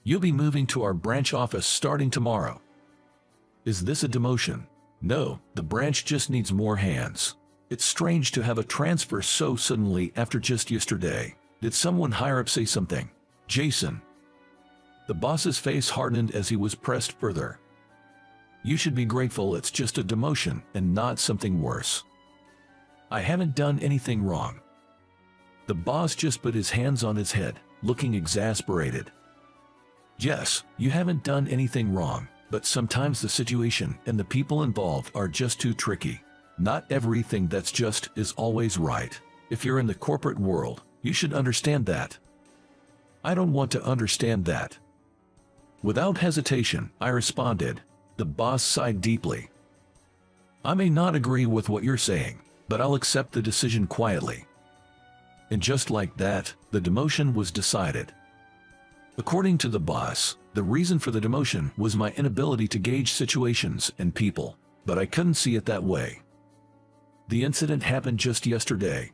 You'll be moving to our branch office starting tomorrow. Is this a demotion? No, the branch just needs more hands. It's strange to have a transfer so suddenly after just yesterday. Did someone higher up say something? Jason. The boss's face hardened as he was pressed further. You should be grateful it's just a demotion and not something worse. I haven't done anything wrong. The boss just put his hands on his head, looking exasperated. Yes, you haven't done anything wrong, but sometimes the situation and the people involved are just too tricky. Not everything that's just is always right. If you're in the corporate world, you should understand that. I don't want to understand that. Without hesitation, I responded. The boss sighed deeply. I may not agree with what you're saying, but I'll accept the decision quietly. And just like that, the demotion was decided. According to the boss, the reason for the demotion was my inability to gauge situations and people, but I couldn't see it that way. The incident happened just yesterday.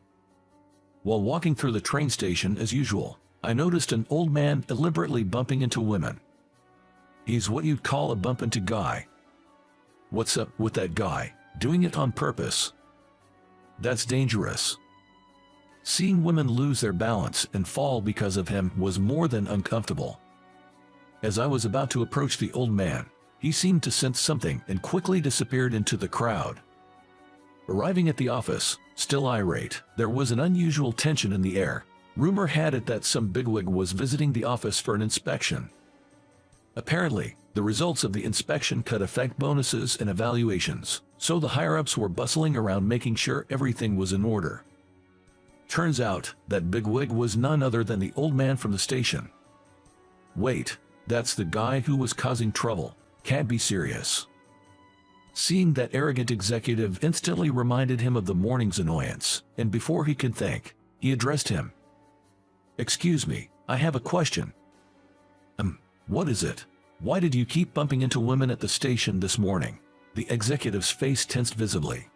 While walking through the train station as usual, I noticed an old man deliberately bumping into women. He's what you'd call a bump into guy. What's up with that guy? Doing it on purpose? That's dangerous. Seeing women lose their balance and fall because of him was more than uncomfortable. As I was about to approach the old man, he seemed to sense something and quickly disappeared into the crowd. Arriving at the office, still irate, there was an unusual tension in the air. Rumor had it that some bigwig was visiting the office for an inspection. Apparently, the results of the inspection could affect bonuses and evaluations, so the higher-ups were bustling around making sure everything was in order. Turns out, that bigwig was none other than the old man from the station. Wait, that's the guy who was causing trouble. Can't be serious. Seeing that arrogant executive instantly reminded him of the morning's annoyance, and before he could think, he addressed him. Excuse me, I have a question. What is it? Why did you keep bumping into women at the station this morning? The executive's face tensed visibly.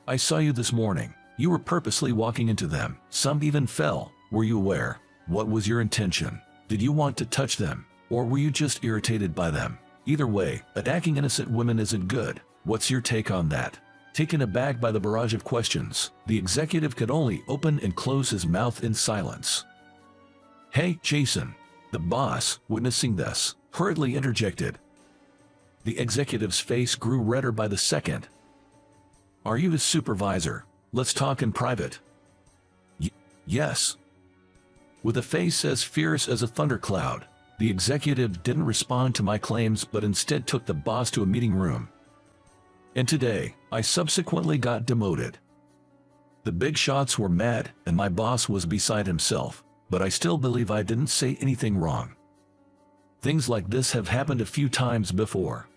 I saw you this morning. You were purposely walking into them. Some even fell. Were you aware? What was your intention? Did you want to touch them? Or were you just irritated by them? Either way, attacking innocent women isn't good. What's your take on that? Taken aback by the barrage of questions, the executive could only open and close his mouth in silence. Hey, Jason. The boss, witnessing this, hurriedly interjected. The executive's face grew redder by the second. Are you his supervisor? Let's talk in private. Yes. With a face as fierce as a thundercloud, the executive didn't respond to my claims but instead took the boss to a meeting room. And today, I subsequently got demoted. The big shots were mad and my boss was beside himself, but I still believe I didn't say anything wrong. Things like this have happened a few times before.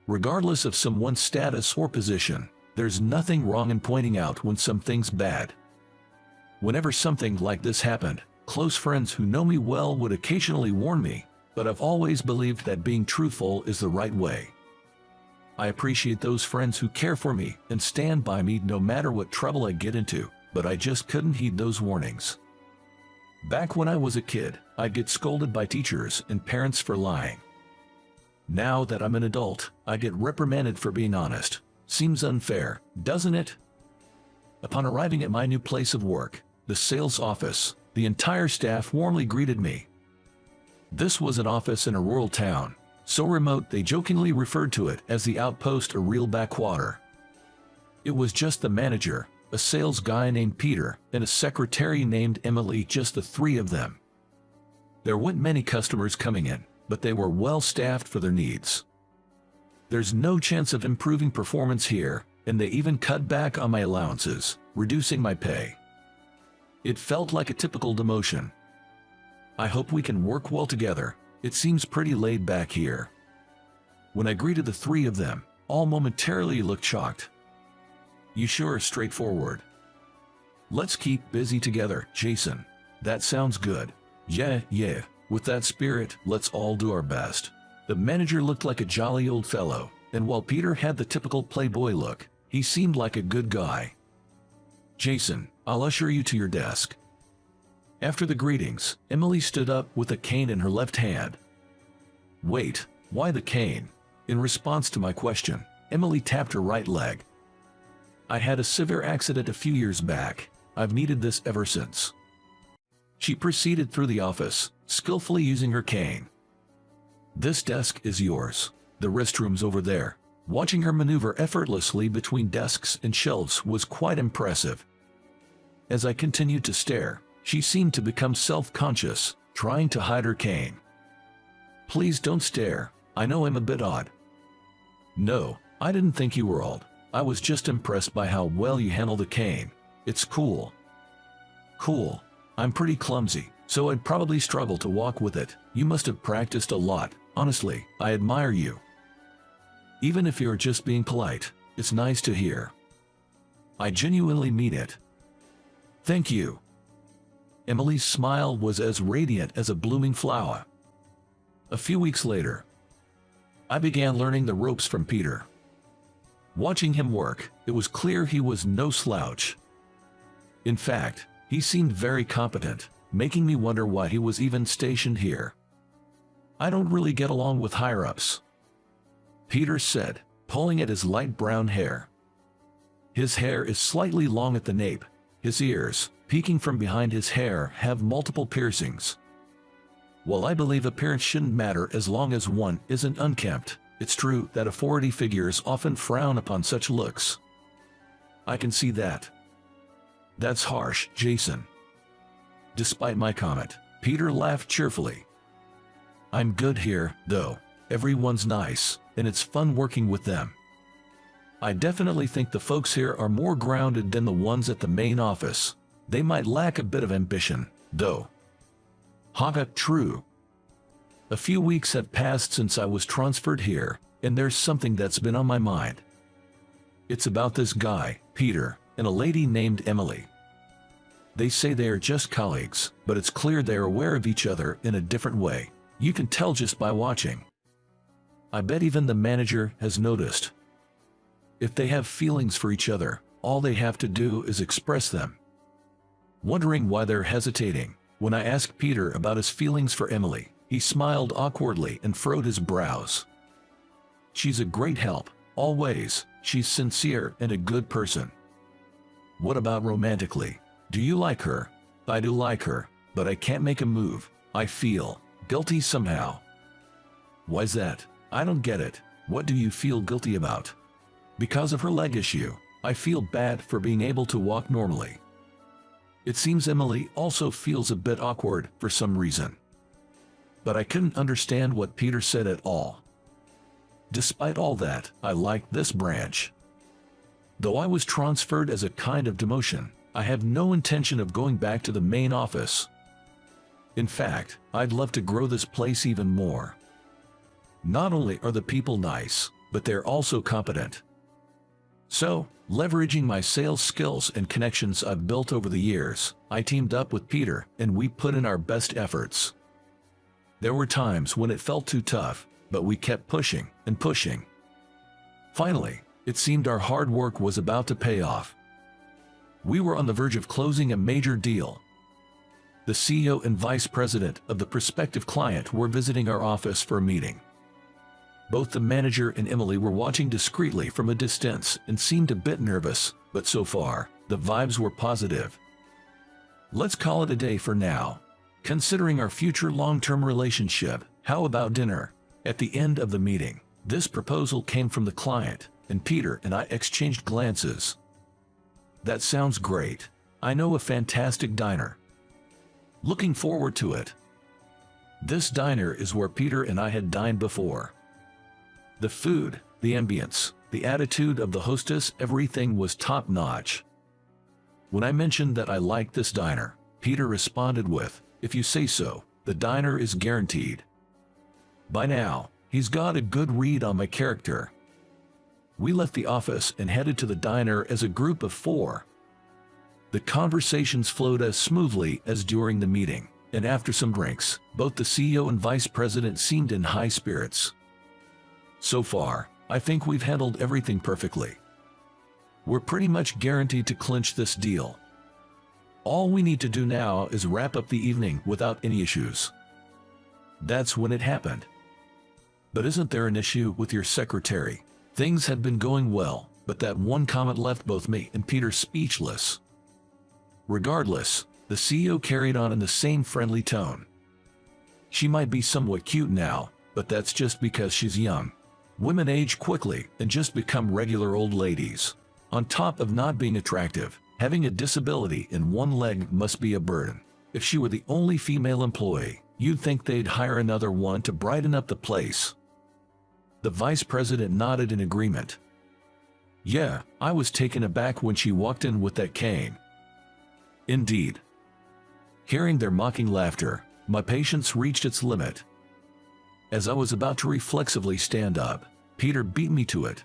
Regardless of someone's status or position, there's nothing wrong in pointing out when something's bad. Whenever something like this happened, close friends who know me well would occasionally warn me, but I've always believed that being truthful is the right way. I appreciate those friends who care for me and stand by me no matter what trouble I get into, but I just couldn't heed those warnings. Back when I was a kid, I'd get scolded by teachers and parents for lying. Now that I'm an adult, I get reprimanded for being honest. Seems unfair, doesn't it? Upon arriving at my new place of work, the sales office, the entire staff warmly greeted me. This was an office in a rural town, so remote they jokingly referred to it as the outpost, a real backwater. It was just the manager, a sales guy named Peter, and a secretary named Emily, just the three of them. There weren't many customers coming in, but they were well staffed for their needs. There's no chance of improving performance here, and they even cut back on my allowances, reducing my pay. It felt like a typical demotion. I hope we can work well together. It seems pretty laid back here. When I greeted the three of them, all momentarily looked shocked. You sure are straightforward. Let's keep busy together, Jason. That sounds good. Yeah. With that spirit, let's all do our best. The manager looked like a jolly old fellow, and while Peter had the typical playboy look, he seemed like a good guy. Jason, I'll usher you to your desk. After the greetings, Emily stood up with a cane in her left hand. Wait, why the cane? In response to my question, Emily tapped her right leg. I had a severe accident a few years back. I've needed this ever since. She proceeded through the office, skillfully using her cane. This desk is yours. The restroom's over there. Watching her maneuver effortlessly between desks and shelves was quite impressive. As I continued to stare, she seemed to become self-conscious, trying to hide her cane. Please don't stare. I know I'm a bit odd. No, I didn't think you were odd. I was just impressed by how well you handle the cane. It's cool. Cool. I'm pretty clumsy, so I'd probably struggle to walk with it. You must have practiced a lot. Honestly, I admire you. Even if you're just being polite, it's nice to hear. I genuinely mean it. Thank you. Emily's smile was as radiant as a blooming flower. A few weeks later, I began learning the ropes from Peter. Watching him work, it was clear he was no slouch. In fact, he seemed very competent, making me wonder why he was even stationed here. I don't really get along with higher-ups, Peter said, pulling at his light brown hair. His hair is slightly long at the nape. His ears, peeking from behind his hair, have multiple piercings. While I believe appearance shouldn't matter as long as one isn't unkempt, it's true that authority figures often frown upon such looks. I can see that. That's harsh, Jason. Despite my comment, Peter laughed cheerfully. I'm good here, though. Everyone's nice, and it's fun working with them. I definitely think the folks here are more grounded than the ones at the main office. They might lack a bit of ambition, though. Haha, true. A few weeks have passed since I was transferred here, and there's something that's been on my mind. It's about this guy, Peter, and a lady named Emily. They say they are just colleagues, but it's clear they are aware of each other in a different way. You can tell just by watching. I bet even the manager has noticed. If they have feelings for each other, all they have to do is express them. Wondering why they're hesitating, when I asked Peter about his feelings for Emily, he smiled awkwardly and furrowed his brows. She's a great help, always. She's sincere and a good person. What about romantically? Do you like her? I do like her, but I can't make a move. I feel guilty somehow. Why's that? I don't get it. What do you feel guilty about? Because of her leg issue, I feel bad for being able to walk normally. It seems Emily also feels a bit awkward for some reason. But I couldn't understand what Peter said at all. Despite all that, I liked this branch. Though I was transferred as a kind of demotion, I have no intention of going back to the main office. In fact, I'd love to grow this place even more. Not only are the people nice, but they're also competent. So, leveraging my sales skills and connections I've built over the years, I teamed up with Peter and we put in our best efforts. There were times when it felt too tough, but we kept pushing and pushing. Finally, it seemed our hard work was about to pay off. We were on the verge of closing a major deal. The CEO and vice president of the prospective client were visiting our office for a meeting. Both the manager and Emily were watching discreetly from a distance and seemed a bit nervous, but so far, the vibes were positive. Let's call it a day for now. Considering our future long-term relationship, how about dinner? At the end of the meeting, this proposal came from the client, and Peter and I exchanged glances. That sounds great. I know a fantastic diner. Looking forward to it. This diner is where Peter and I had dined before. The food, the ambience, the attitude of the hostess, everything was top-notch. When I mentioned that I liked this diner, Peter responded with, "If you say so, the diner is guaranteed." By now, he's got a good read on my character. We left the office and headed to the diner as a group of 4. The conversations flowed as smoothly as during the meeting, and after some drinks, both the CEO and vice president seemed in high spirits. So far, I think we've handled everything perfectly. We're pretty much guaranteed to clinch this deal. All we need to do now is wrap up the evening without any issues. That's when it happened. But isn't there an issue with your secretary? Things had been going well, but that one comment left both me and Peter speechless. Regardless, the CEO carried on in the same friendly tone. She might be somewhat cute now, but that's just because she's young. Women age quickly and just become regular old ladies. On top of not being attractive, having a disability in one leg must be a burden. If she were the only female employee, you'd think they'd hire another one to brighten up the place. The vice president nodded in agreement. Yeah, I was taken aback when she walked in with that cane. Indeed. Hearing their mocking laughter, my patience reached its limit. As I was about to reflexively stand up, Peter beat me to it.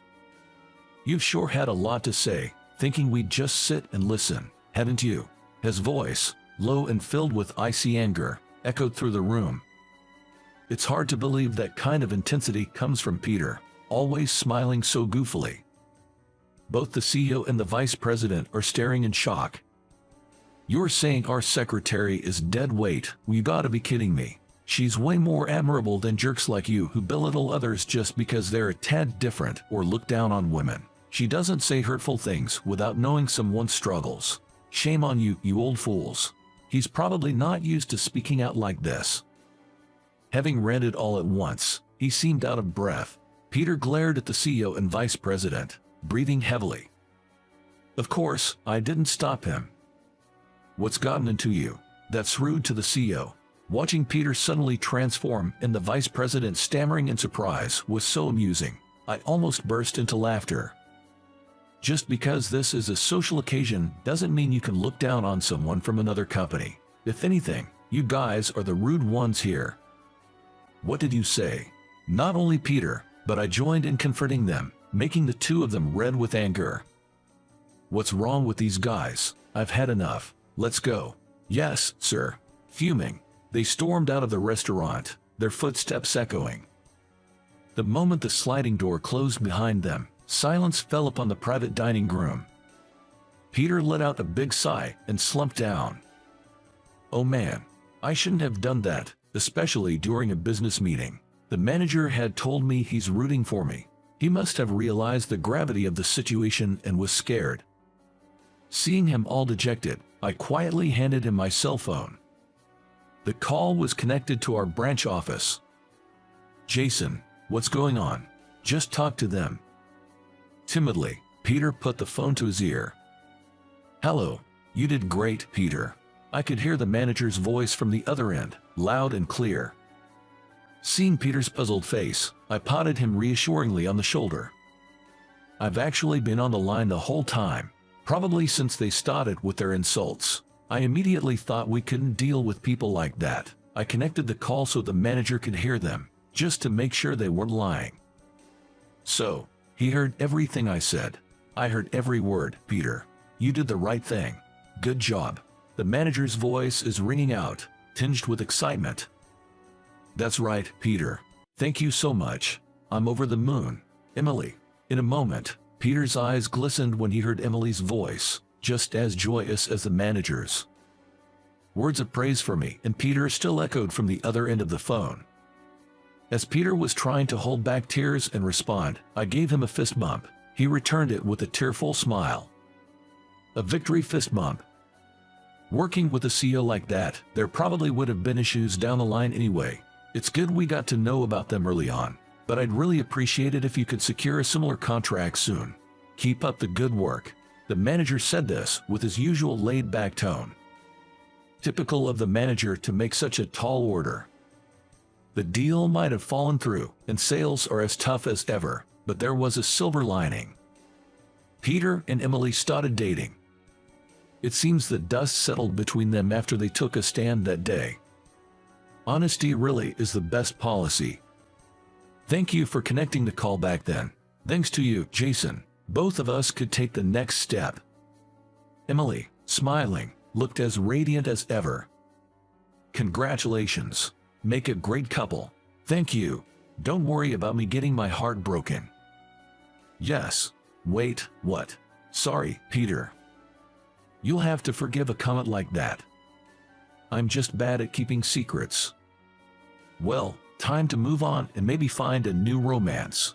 You've sure had a lot to say, thinking we'd just sit and listen, haven't you? His voice, low and filled with icy anger, echoed through the room. It's hard to believe that kind of intensity comes from Peter, always smiling so goofily. Both the CEO and the vice president are staring in shock. You're saying our secretary is dead weight? You gotta be kidding me. She's way more admirable than jerks like you who belittle others just because they're a tad different or look down on women. She doesn't say hurtful things without knowing someone's struggles. Shame on you, you old fools. He's probably not used to speaking out like this. Having read it all at once, he seemed out of breath. Peter glared at the CEO and vice president, breathing heavily. Of course, I didn't stop him. What's gotten into you? That's rude to the CEO. Watching Peter suddenly transform and the vice president stammering in surprise was so amusing. I almost burst into laughter. Just because this is a social occasion doesn't mean you can look down on someone from another company. If anything, you guys are the rude ones here. What did you say? Not only Peter, but I joined in confronting them, making the two of them red with anger. What's wrong with these guys? I've had enough. Let's go. Yes, sir. Fuming, they stormed out of the restaurant, their footsteps echoing. The moment the sliding door closed behind them, silence fell upon the private dining room. Peter let out a big sigh and slumped down. Oh man, I shouldn't have done that, especially during a business meeting. The manager had told me he's rooting for me. He must have realized the gravity of the situation and was scared. Seeing him all dejected, I quietly handed him my cell phone. The call was connected to our branch office. Jason, what's going on? Just talk to them. Timidly, Peter put the phone to his ear. Hello, you did great, Peter. I could hear the manager's voice from the other end, loud and clear. Seeing Peter's puzzled face, I patted him reassuringly on the shoulder. I've actually been on the line the whole time, probably since they started with their insults. I immediately thought we couldn't deal with people like that. I connected the call so the manager could hear them, just to make sure they weren't lying. So, he heard everything I said. I heard every word, Peter. You did the right thing. Good job. The manager's voice is ringing out, tinged with excitement. That's right, Peter. Thank you so much. I'm over the moon. Emily. In a moment, Peter's eyes glistened when he heard Emily's voice, just as joyous as the manager's. Words of praise for me and Peter still echoed from the other end of the phone. As Peter was trying to hold back tears and respond, I gave him a fist bump. He returned it with a tearful smile. A victory fist bump. Working with a CEO like that, there probably would have been issues down the line anyway. It's good we got to know about them early on, but I'd really appreciate it if you could secure a similar contract soon. Keep up the good work. The manager said this with his usual laid-back tone. Typical of the manager to make such a tall order. The deal might have fallen through, and sales are as tough as ever, but there was a silver lining. Peter and Emily started dating. It seems the dust settled between them after they took a stand that day. Honesty really is the best policy. Thank you for connecting the call back then. Thanks to you, Jason, both of us could take the next step. Emily, smiling, looked as radiant as ever. Congratulations. Make a great couple. Thank you. Don't worry about me getting my heart broken. Yes. Wait, what? Sorry, Peter. You'll have to forgive a comment like that. I'm just bad at keeping secrets. Well, time to move on and maybe find a new romance.